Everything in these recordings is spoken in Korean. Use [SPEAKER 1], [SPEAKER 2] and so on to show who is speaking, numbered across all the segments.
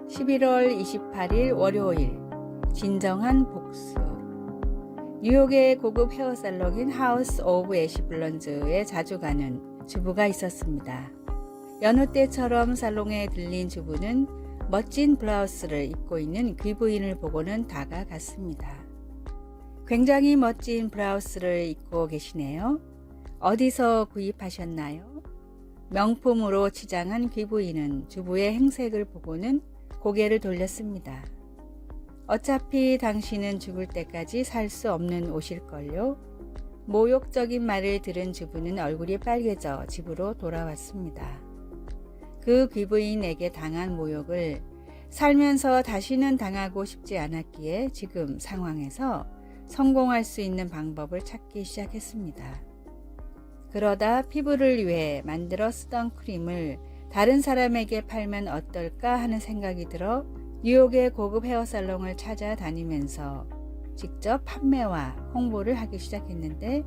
[SPEAKER 1] 11월 28일 월요일 진정한 복수. 뉴욕의 고급 헤어살롱인 하우스 오브 애쉬블론즈에 자주 가는 주부가 있었습니다. 여느 때처럼 살롱에 들린 주부는 멋진 블라우스를 입고 있는 귀부인을 보고는 다가갔습니다. 굉장히 멋진 블라우스를 입고 계시네요. 어디서 구입하셨나요? 명품으로 치장한 귀부인은 주부의 행색을 보고는 고개를 돌렸습니다. 어차피 당신은 죽을 때까지 살 수 없는 옷일걸요? 모욕적인 말을 들은 주부는 얼굴이 빨개져 집으로 돌아왔습니다. 그 귀부인에게 당한 모욕을 살면서 다시는 당하고 싶지 않았기에 지금 상황에서 성공할 수 있는 방법을 찾기 시작했습니다. 그러다 피부를 위해 만들어 쓰던 크림을 다른 사람에게 팔면 어떨까 하는 생각이 들어 뉴욕의 고급 헤어살롱을 찾아다니면서 직접 판매와 홍보를 하기 시작했는데,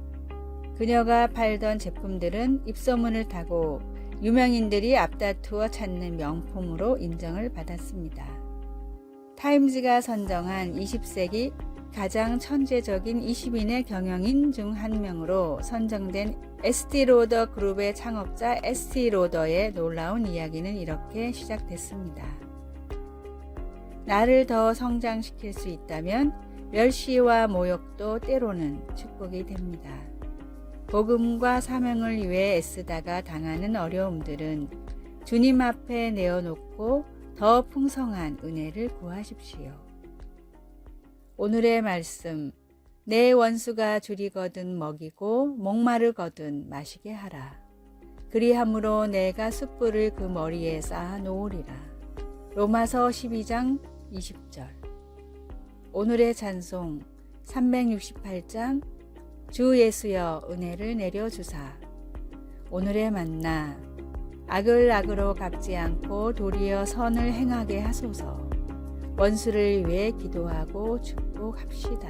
[SPEAKER 1] 그녀가 팔던 제품들은 입소문을 타고 유명인들이 앞다투어 찾는 명품으로 인정을 받았습니다. 타임즈가 선정한 20세기 가장 천재적인 20인의 경영인 중 한 명으로 선정된 에스티 로더 그룹의 창업자 에스티 로더의 놀라운 이야기는 이렇게 시작됐습니다. 나를 더 성장시킬 수 있다면 멸시와 모욕도 때로는 축복이 됩니다. 복음과 사명을 위해 애쓰다가 당하는 어려움들은 주님 앞에 내어놓고 더 풍성한 은혜를 구하십시오. 오늘의 말씀, 내 원수가 줄이거든 먹이고 목마르거든 마시게 하라. 그리함으로 내가 숯불을 그 머리에 쌓아 놓으리라. 로마서 12장 20절. 오늘의 찬송 368장 주 예수여 은혜를 내려주사. 오늘의 만나 악을 악으로 갚지 않고 도리어 선을 행하게 하소서. 원수를 위해 기도하고 축복합시다.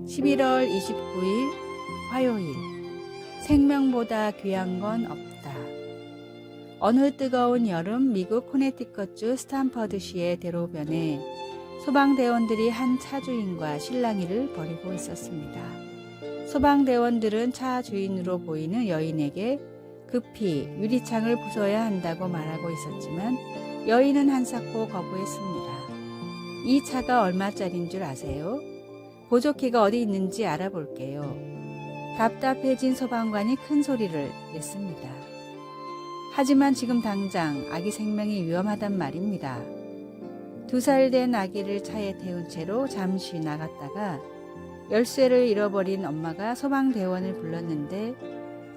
[SPEAKER 1] 11월 29일 화요일. 생명보다 귀한 건 없다. 어느 뜨거운 여름 미국 코네티컷주 스탠퍼드시의 대로변에 소방대원들이 한 차주인과 실랑이를 벌이고 있었습니다. 소방대원들은 차 주인으로 보이는 여인에게 급히 유리창을 부숴야 한다고 말하고 있었지만 여인은 한사코 거부했습니다. 이 차가 얼마짜린 줄 아세요? 보조키가 어디 있는지 알아볼게요. 답답해진 소방관이 큰 소리를 냈습니다. 하지만 지금 당장 아기 생명이 위험하단 말입니다. 2살 된 아기를 차에 태운 채로 잠시 나갔다가 열쇠를 잃어버린 엄마가 소방대원을 불렀는데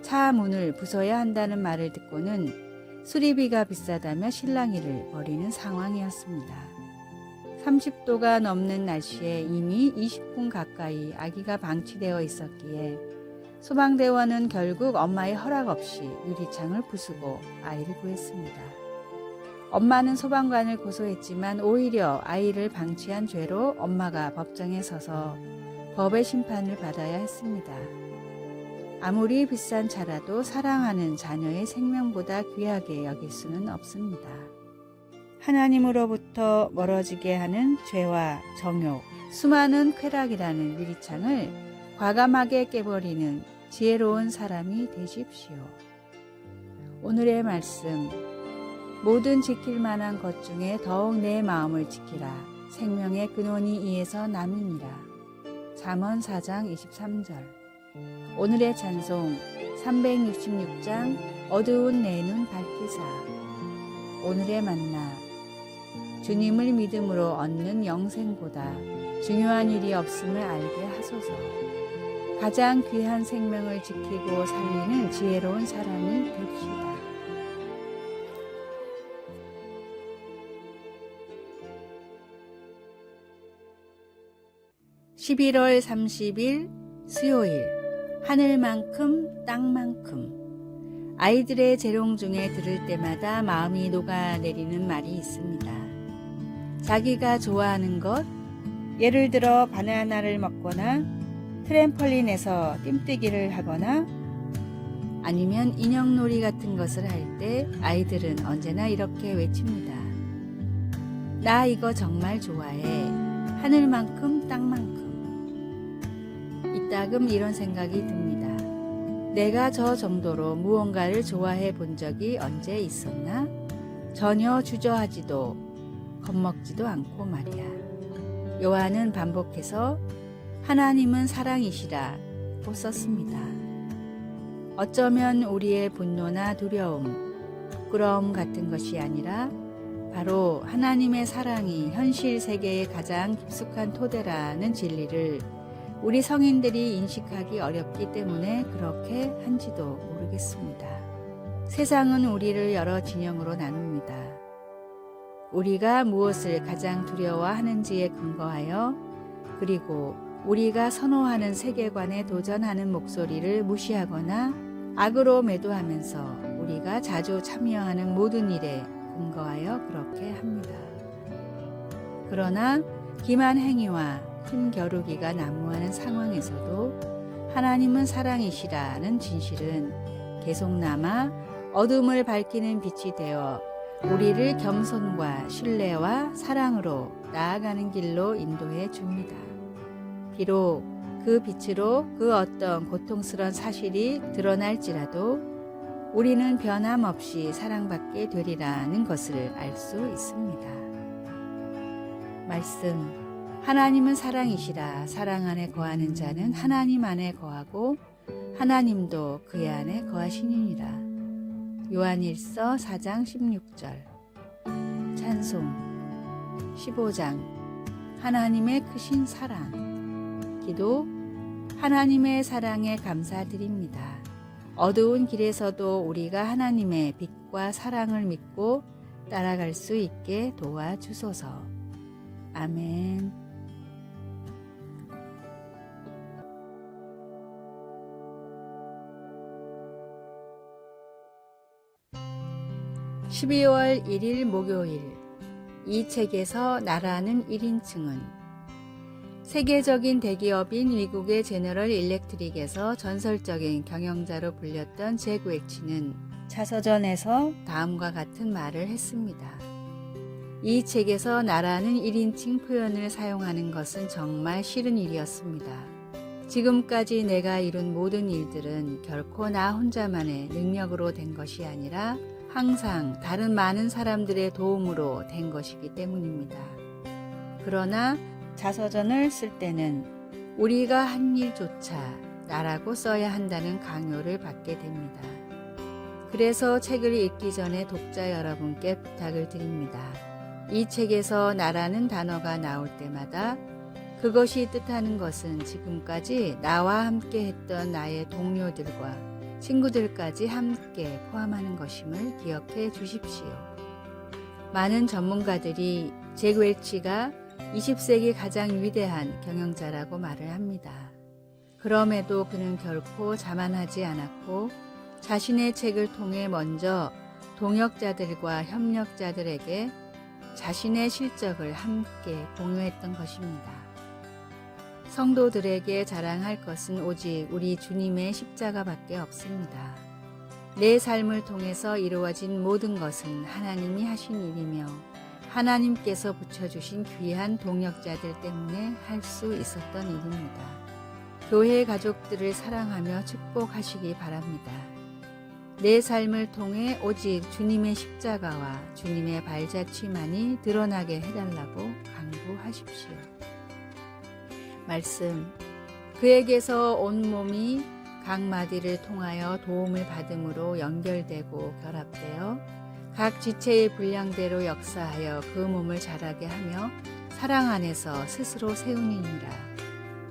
[SPEAKER 1] 차 문을 부숴야 한다는 말을 듣고는 수리비가 비싸다며 실랑이를 벌이는 상황이었습니다. 30도가 넘는 날씨에 이미 20분 가까이 아기가 방치되어 있었기에 소방대원은 결국 엄마의 허락 없이 유리창을 부수고 아이를 구했습니다. 엄마는 소방관을 고소했지만 오히려 아이를 방치한 죄로 엄마가 법정에 서서 법의 심판을 받아야 했습니다. 아무리 비싼 차라도 사랑하는 자녀의 생명보다 귀하게 여길 수는 없습니다. 하나님으로부터 멀어지게 하는 죄와 정욕, 수많은 쾌락이라는 유리창을 과감하게 깨버리는 지혜로운 사람이 되십시오. 오늘의 말씀, 모든 지킬 만한 것 중에 더욱 내 마음을 지키라. 생명의 근원이 이에서 남이니라. 잠언 4장 23절. 오늘의 찬송 366장 어두운 내 눈 밝히사. 오늘의 만나 주님을 믿음으로 얻는 영생보다 중요한 일이 없음을 알게 하소서. 가장 귀한 생명을 지키고 살리는 지혜로운 사람이 됩시다. (11월 30일) 수요일. 하늘만큼 땅만큼. 아이들의 재롱 중에 들을 때마다 마음이 녹아내리는 말이 있습니다. 자기가 좋아하는 것, 예를 들어 바나나를 먹거나 트램펄린에서 띰뛰기를 하거나 아니면 인형놀이 같은 것을 할 때 아이들은 언제나 이렇게 외칩니다. 나 이거 정말 좋아해. 하늘만큼 땅만큼. 이따금 이런 생각이 듭니다. 내가 저 정도로 무언가를 좋아해 본 적이 언제 있었나? 전혀 주저하지도 겁먹지도 않고 말이야. 요한은 반복해서 하나님은 사랑이시라고 썼습니다. 어쩌면 우리의 분노나 두려움, 부끄러움 같은 것이 아니라 바로 하나님의 사랑이 현실 세계의 가장 깊숙한 토대라는 진리를 우리 성인들이 인식하기 어렵기 때문에 그렇게 한지도 모르겠습니다. 세상은 우리를 여러 진영으로 나눕니다. 우리가 무엇을 가장 두려워하는지에 근거하여 그리고 우리가 선호하는 세계관에 도전하는 목소리를 무시하거나 악으로 매도하면서 우리가 자주 참여하는 모든 일에 근거하여 그렇게 합니다. 그러나 기만 행위와 힘겨루기가 난무하는 상황에서도 하나님은 사랑이시라는 진실은 계속 남아 어둠을 밝히는 빛이 되어 우리를 겸손과 신뢰와 사랑으로 나아가는 길로 인도해 줍니다. 비록 그 빛으로 그 어떤 고통스러운 사실이 드러날지라도 우리는 변함없이 사랑받게 되리라는 것을 알 수 있습니다. 말씀, 하나님은 사랑이시라. 사랑 안에 거하는 자는 하나님 안에 거하고 하나님도 그의 안에 거하시니라. 요한일서 4장 16절. 찬송 15장 하나님의 크신 사랑. 기도, 하나님의 사랑에 감사드립니다. 어두운 길에서도 우리가 하나님의 빛과 사랑을 믿고 따라갈 수 있게 도와주소서. 아멘. (12월 1일) 목요일. 이 책에서 나라는 1인칭은 세계적인 대기업인 미국의 제너럴 일렉트릭에서 전설적인 경영자로 불렸던 잭 웰치는 자서전에서 다음과 같은 말을 했습니다. 이 책에서 나라는 1인칭 표현을 사용하는 것은 정말 싫은 일이었습니다. 지금까지 내가 이룬 모든 일들은 결코 나 혼자만의 능력으로 된 것이 아니라 항상 다른 많은 사람들의 도움으로 된 것이기 때문입니다. 그러나 자서전을 쓸 때는 우리가 한 일조차 나라고 써야 한다는 강요를 받게 됩니다. 그래서 책을 읽기 전에 독자 여러분께 부탁을 드립니다. 이 책에서 나라는 단어가 나올 때마다 그것이 뜻하는 것은 지금까지 나와 함께 했던 나의 동료들과 친구들까지 함께 포함하는 것임을 기억해 주십시오. 많은 전문가들이 잭 웰치가 20세기 가장 위대한 경영자라고 말을 합니다. 그럼에도 그는 결코 자만하지 않았고 자신의 책을 통해 먼저 동역자들과 협력자들에게 자신의 실적을 함께 공유했던 것입니다. 성도들에게 자랑할 것은 오직 우리 주님의 십자가밖에 없습니다. 내 삶을 통해서 이루어진 모든 것은 하나님이 하신 일이며 하나님께서 붙여주신 귀한 동역자들 때문에 할 수 있었던 일입니다. 교회 가족들을 사랑하며 축복하시기 바랍니다. 내 삶을 통해 오직 주님의 십자가와 주님의 발자취만이 드러나게 해달라고 간구하십시오. 말씀, 그에게서 온몸이 각 마디를 통하여 도움을 받음으로 연결되고 결합되어 각 지체의 분량대로 역사하여 그 몸을 자라게 하며 사랑 안에서 스스로 세우니라.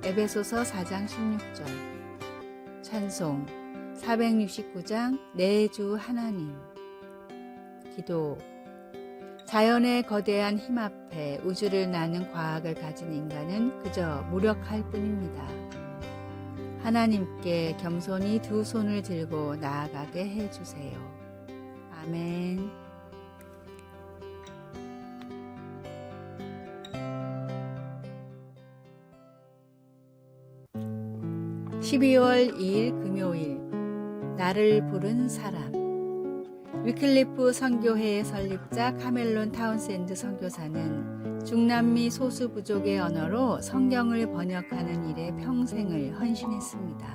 [SPEAKER 1] 에베소서 4장 16절. 찬송 469장 내 주 하나님. 기도, 자연의 거대한 힘 앞에 우주를 나는 과학을 가진 인간은 그저 무력할 뿐입니다. 하나님께 겸손히 두 손을 들고 나아가게 해주세요. 아멘. 12월 2일 금요일, 나를 부른 사람. 위클리프 선교회의 설립자 카멜론 타운센드 선교사는 중남미 소수 부족의 언어로 성경을 번역하는 일에 평생을 헌신했습니다.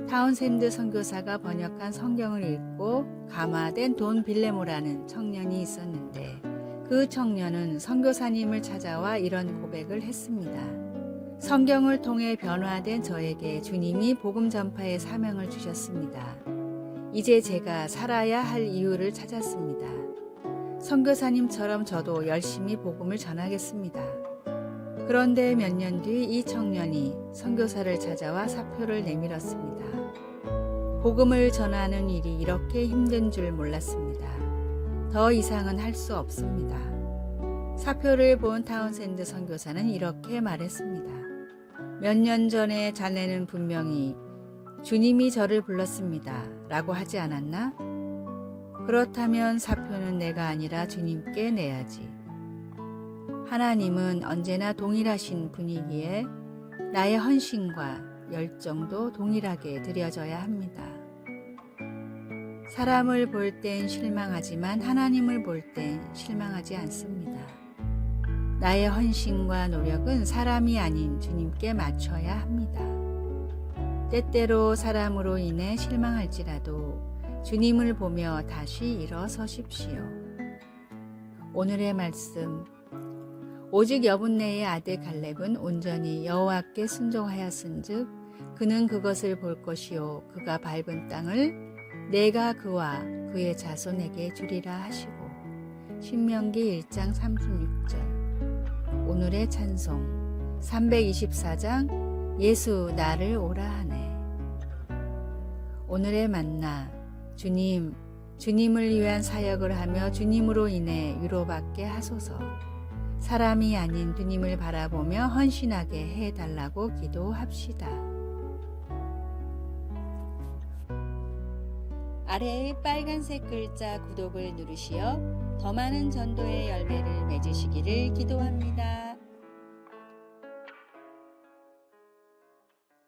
[SPEAKER 1] 타운센드 선교사가 번역한 성경을 읽고 감화된 돈 빌레모라는 청년이 있었는데, 그 청년은 선교사님을 찾아와 이런 고백을 했습니다. 성경을 통해 변화된 저에게 주님이 복음 전파의 사명을 주셨습니다. 이제 제가 살아야 할 이유를 찾았습니다. 선교사님처럼 저도 열심히 복음을 전하겠습니다. 그런데 몇 년 뒤 이 청년이 선교사를 찾아와 사표를 내밀었습니다. 복음을 전하는 일이 이렇게 힘든 줄 몰랐습니다. 더 이상은 할 수 없습니다. 사표를 본 타운센드 선교사는 이렇게 말했습니다. 몇 년 전에 자네는 분명히 주님이 저를 불렀습니다 라고 하지 않았나? 그렇다면 사표는 내가 아니라 주님께 내야지. 하나님은 언제나 동일하신 분이기에 나의 헌신과 열정도 동일하게 드려져야 합니다. 사람을 볼 땐 실망하지만 하나님을 볼 땐 실망하지 않습니다. 나의 헌신과 노력은 사람이 아닌 주님께 맞춰야 합니다. 때때로 사람으로 인해 실망할지라도 주님을 보며 다시 일어서십시오. 오늘의 말씀. 오직 여분네의 아들 갈렙은 온전히 여호와께 순종하였은즉 그는 그것을 볼 것이요 그가 밟은 땅을 내가 그와 그의 자손에게 주리라 하시고. 신명기 1장 36절. 오늘의 찬송 324장 예수 나를 오라 하네. 오늘의 만나. 주님을 위한 사역을 하며 주님으로 인해 위로받게 하소서. 사람이 아닌 주님을 바라보며 헌신하게 해달라고 기도합시다. 아래의 빨간색 글자 구독을 누르시어 더 많은 전도의 열매를 맺으시기를 기도합니다.